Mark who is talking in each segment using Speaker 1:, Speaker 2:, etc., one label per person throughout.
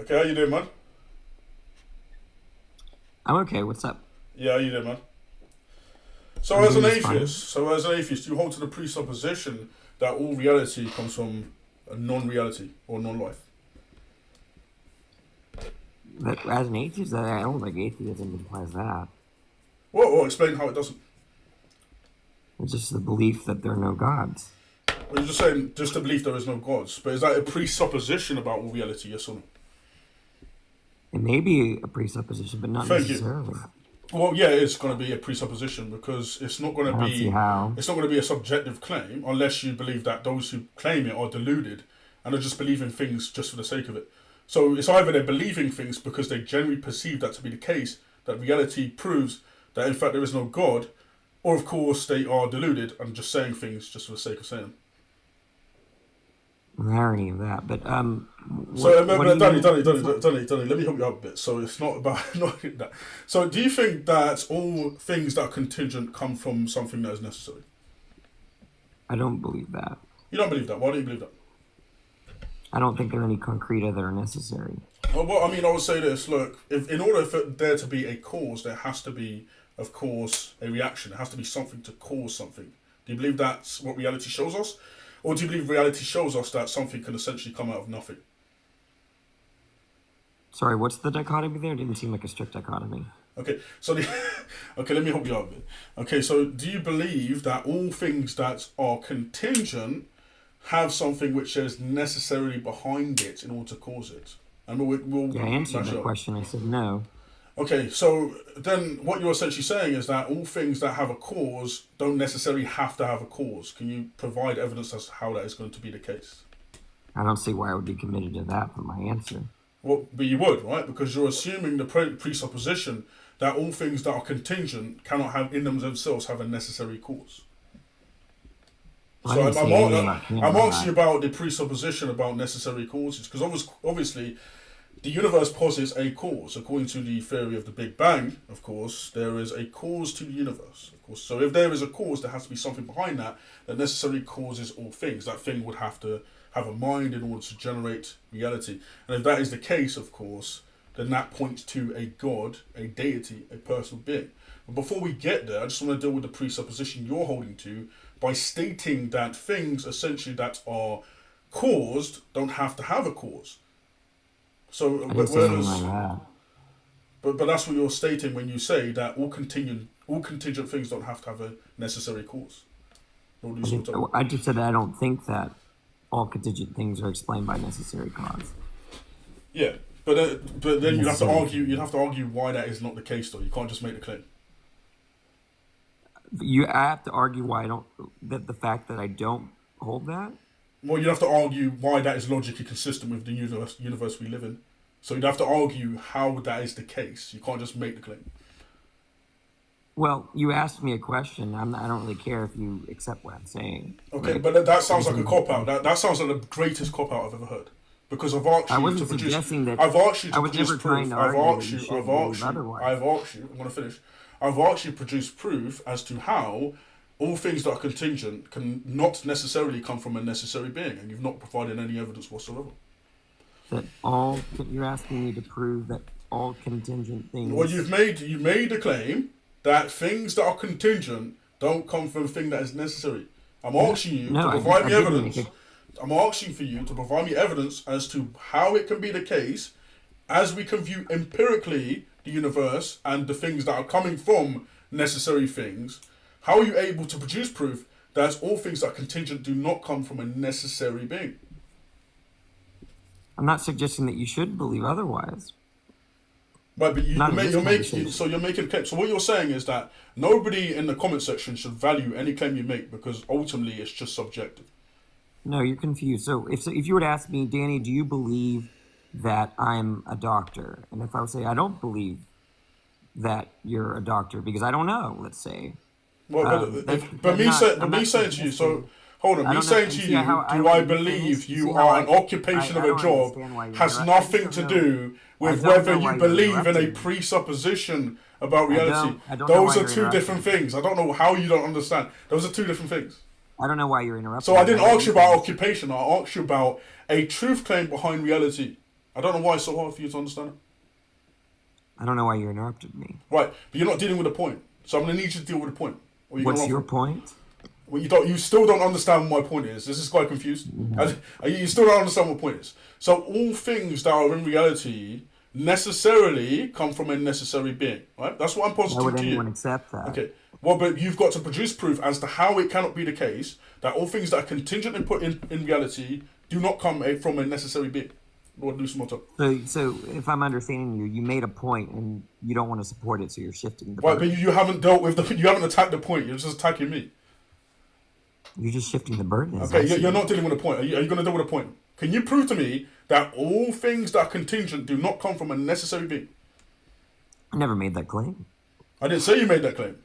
Speaker 1: Okay, how you doing, man?
Speaker 2: I'm okay. What's up?
Speaker 1: Yeah, how you doing, man? So
Speaker 2: I'm
Speaker 1: as
Speaker 2: doing
Speaker 1: an
Speaker 2: just fine.
Speaker 1: atheist, so as an atheist, you hold to the presupposition that all reality comes from a non-reality or non-life.
Speaker 2: But as an atheist, I don't think atheism implies that.
Speaker 1: Well, explain how it doesn't.
Speaker 2: It's just the belief that there are no gods.
Speaker 1: Well, you're just saying just to believe there is no gods, but is that a presupposition about all reality? Yes or no?
Speaker 2: It may be a presupposition, but not
Speaker 1: Thank you.
Speaker 2: necessarily.
Speaker 1: Well, yeah, it's going to be a presupposition because it's not going
Speaker 2: I
Speaker 1: to
Speaker 2: don't see
Speaker 1: be
Speaker 2: how.
Speaker 1: it's not going to be a subjective claim unless you believe that those who claim it are deluded and are just believing things just for the sake of it. So it's either they're believing things because they generally perceive that to be the case, that reality proves that in fact there is no God, or of course they are deluded and just saying things just for the sake of saying them.
Speaker 2: The irony of that. But
Speaker 1: So,
Speaker 2: what do you
Speaker 1: Danny,
Speaker 2: mean?
Speaker 1: let me help you out a bit. So, it's not about not that. So, do you think that all things that are contingent come from something that is necessary?
Speaker 2: I don't believe that.
Speaker 1: You don't believe that. Why don't you believe that?
Speaker 2: I don't think there are any concreta that are necessary.
Speaker 1: Well, I mean, I would say this. Look, if in order for there to be a cause, there has to be, of course, a reaction. There has to be something to cause something. Do you believe that's what reality shows us? Or do you believe reality shows us that something can essentially come out of nothing?
Speaker 2: Sorry, what's the dichotomy there? It didn't seem like a strict dichotomy.
Speaker 1: Okay, so okay, let me help you out a bit. Okay, so do you believe that all things that are contingent have something which is necessarily behind it in order to cause it? And we'll
Speaker 2: Yeah, I answered
Speaker 1: mash it
Speaker 2: that
Speaker 1: up.
Speaker 2: question. I said no.
Speaker 1: Okay, so then what you're essentially saying is that all things that have a cause don't necessarily have to have a cause. Can you provide evidence as to how that is going to be the case?
Speaker 2: I don't see why I would be committed to that for my answer.
Speaker 1: Well, but you would, right? Because you're assuming the presupposition that all things that are contingent cannot have in themselves have a necessary cause.
Speaker 2: Well, I
Speaker 1: So
Speaker 2: didn't say anything about
Speaker 1: I'm
Speaker 2: canon.
Speaker 1: asking you about the presupposition about necessary causes, because obviously the universe posits a cause. According to the theory of the Big Bang, of course, there is a cause to the universe. Of course, so if there is a cause, there has to be something behind that that necessarily causes all things. That thing would have to have a mind in order to generate reality. And if that is the case, of course, then that points to a god, a deity, a personal being. But before we get there, I just want to deal with the presupposition you're holding to by stating that things essentially that are caused don't have to have a cause. So
Speaker 2: I didn't say anything like that.
Speaker 1: but that's what you're stating when you say that all contingent things don't have to have a necessary cause.
Speaker 2: I just said I don't think that all contingent things are explained by necessary cause.
Speaker 1: Yeah, but then you have to
Speaker 2: Necessary.
Speaker 1: argue. You'd have to argue why that is not the case, though. You can't just make the claim.
Speaker 2: I have to argue why I don't. That the fact that I don't hold that.
Speaker 1: Well, you have to argue why that is logically consistent with the universe we live in. So you'd have to argue how that is the case. You can't just make the claim.
Speaker 2: Well, you asked me a question. I don't really care if you accept what I'm saying.
Speaker 1: Okay,
Speaker 2: Right?
Speaker 1: but that sounds like a cop out. That sounds like the greatest cop out I've ever heard. Because I've asked
Speaker 2: I
Speaker 1: you to
Speaker 2: wasn't
Speaker 1: produce.
Speaker 2: suggesting that.
Speaker 1: I've asked you
Speaker 2: I
Speaker 1: to
Speaker 2: was
Speaker 1: produce
Speaker 2: never trying
Speaker 1: proof.
Speaker 2: to
Speaker 1: I've
Speaker 2: argue that
Speaker 1: asked
Speaker 2: you
Speaker 1: you.
Speaker 2: should
Speaker 1: I've
Speaker 2: believe
Speaker 1: asked you.
Speaker 2: otherwise.
Speaker 1: I've asked you. I'm gonna finish. I've asked you to produce proof as to how all things that are contingent can not necessarily come from a necessary being, and you've not provided any evidence whatsoever.
Speaker 2: That you're asking me to prove that all contingent things.
Speaker 1: Well, you made a claim that things that are contingent don't come from a thing that is necessary. I'm asking you
Speaker 2: No,
Speaker 1: to
Speaker 2: I
Speaker 1: provide me
Speaker 2: didn't
Speaker 1: evidence.
Speaker 2: make it.
Speaker 1: I'm asking for you to provide me evidence as to how it can be the case, as we can view empirically the universe and the things that are coming from necessary things. How are you able to produce proof that all things that are contingent do not come from a necessary being?
Speaker 2: I'm not suggesting that you should believe otherwise.
Speaker 1: Right, but
Speaker 2: Not in this
Speaker 1: you're
Speaker 2: conversation.
Speaker 1: making so you're making a claim. So what you're saying is that nobody in the comment section should value any claim you make because ultimately it's just subjective.
Speaker 2: No, you're confused. So if you were to ask me, Danny, do you believe that I'm a doctor? And if I would say I don't believe that you're a doctor because I don't know, let's say.
Speaker 1: Well,
Speaker 2: I'm
Speaker 1: me
Speaker 2: not
Speaker 1: saying to you, so
Speaker 2: suggesting.
Speaker 1: hold on,
Speaker 2: I
Speaker 1: me
Speaker 2: don't know.
Speaker 1: saying
Speaker 2: You
Speaker 1: to
Speaker 2: see
Speaker 1: you,
Speaker 2: how I
Speaker 1: do
Speaker 2: don't
Speaker 1: I
Speaker 2: understand
Speaker 1: believe
Speaker 2: this? You
Speaker 1: you
Speaker 2: see how
Speaker 1: are an occupation
Speaker 2: I
Speaker 1: of a
Speaker 2: don't
Speaker 1: job
Speaker 2: understand why you're
Speaker 1: has
Speaker 2: interrupting. I
Speaker 1: nothing
Speaker 2: just
Speaker 1: to
Speaker 2: don't know.
Speaker 1: do
Speaker 2: I
Speaker 1: with
Speaker 2: don't
Speaker 1: whether
Speaker 2: know
Speaker 1: you
Speaker 2: why you're
Speaker 1: believe in a
Speaker 2: interrupting.
Speaker 1: presupposition about
Speaker 2: I
Speaker 1: reality.
Speaker 2: don't know
Speaker 1: Those
Speaker 2: why
Speaker 1: are
Speaker 2: you're
Speaker 1: two different
Speaker 2: interrupting.
Speaker 1: things. I don't know how you don't understand. Those are two different things.
Speaker 2: I don't know why you're interrupting.
Speaker 1: So I
Speaker 2: me.
Speaker 1: didn't
Speaker 2: Why are
Speaker 1: ask you
Speaker 2: you
Speaker 1: about
Speaker 2: saying this?
Speaker 1: occupation. I asked you about a truth claim behind reality. I don't know why it's so hard for you to understand.
Speaker 2: I don't know why you interrupted me.
Speaker 1: Right, but you're not dealing with the point. So I'm going to need you to deal with the point.
Speaker 2: What's your point?
Speaker 1: Well, you still don't understand what my point is. This is quite confused. You still don't understand what the point is. So all things that are in reality necessarily come from a necessary being, right? That's what I'm positing to you.
Speaker 2: Why would anyone accept that?
Speaker 1: Okay. Well, but you've got to produce proof as to how it cannot be the case that all things that are contingent and put in reality do not come from a necessary being. Lord, do some more time.
Speaker 2: So if I'm understanding you, you made a point and you don't want to support it, so you're shifting the
Speaker 1: Right,
Speaker 2: burden.
Speaker 1: but you haven't dealt with you haven't attacked the point. You're just attacking me.
Speaker 2: You're just shifting the burden.
Speaker 1: Okay, you're not dealing with a point. Are you going to deal with a point? Can you prove to me that all things that are contingent do not come from a necessary being?
Speaker 2: I never made that claim.
Speaker 1: I didn't say you made that claim.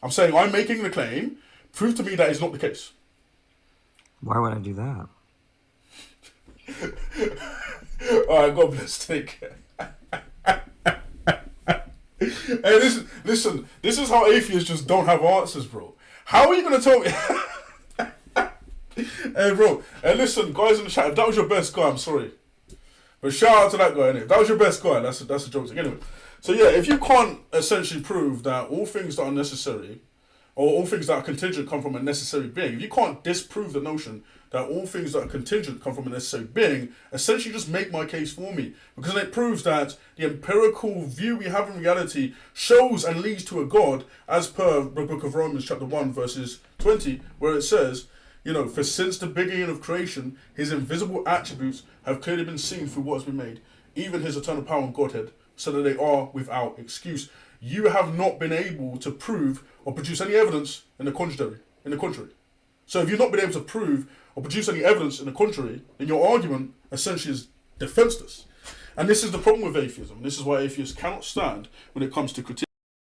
Speaker 1: I'm saying I'm making the claim. Prove to me that is not the case.
Speaker 2: Why would I do that?
Speaker 1: All right, God bless. Take care. Hey, listen. This is how atheists just don't have answers, bro. How are you going to tell me? Hey, bro. Hey, listen, guys in the chat. If that was your best guy, I'm sorry. But shout out to that guy, innit? If that was your best guy, that's a joke thing. Anyway. So yeah, if you can't essentially prove that all things that are necessary, or all things that are contingent come from a necessary being, if you can't disprove the notion that all things that are contingent come from a necessary being, essentially just make my case for me. Because it proves that the empirical view we have in reality shows and leads to a God, as per the book of Romans chapter 1 verses 20, where it says, for since the beginning of creation, his invisible attributes have clearly been seen through what has been made, even his eternal power and Godhead, so that they are without excuse. You have not been able to prove or produce any evidence in the contrary. So if you've not been able to prove or produce any evidence in the contrary, then your argument essentially is defenseless. And this is the problem with atheism. This is why atheists cannot stand when it comes to critique.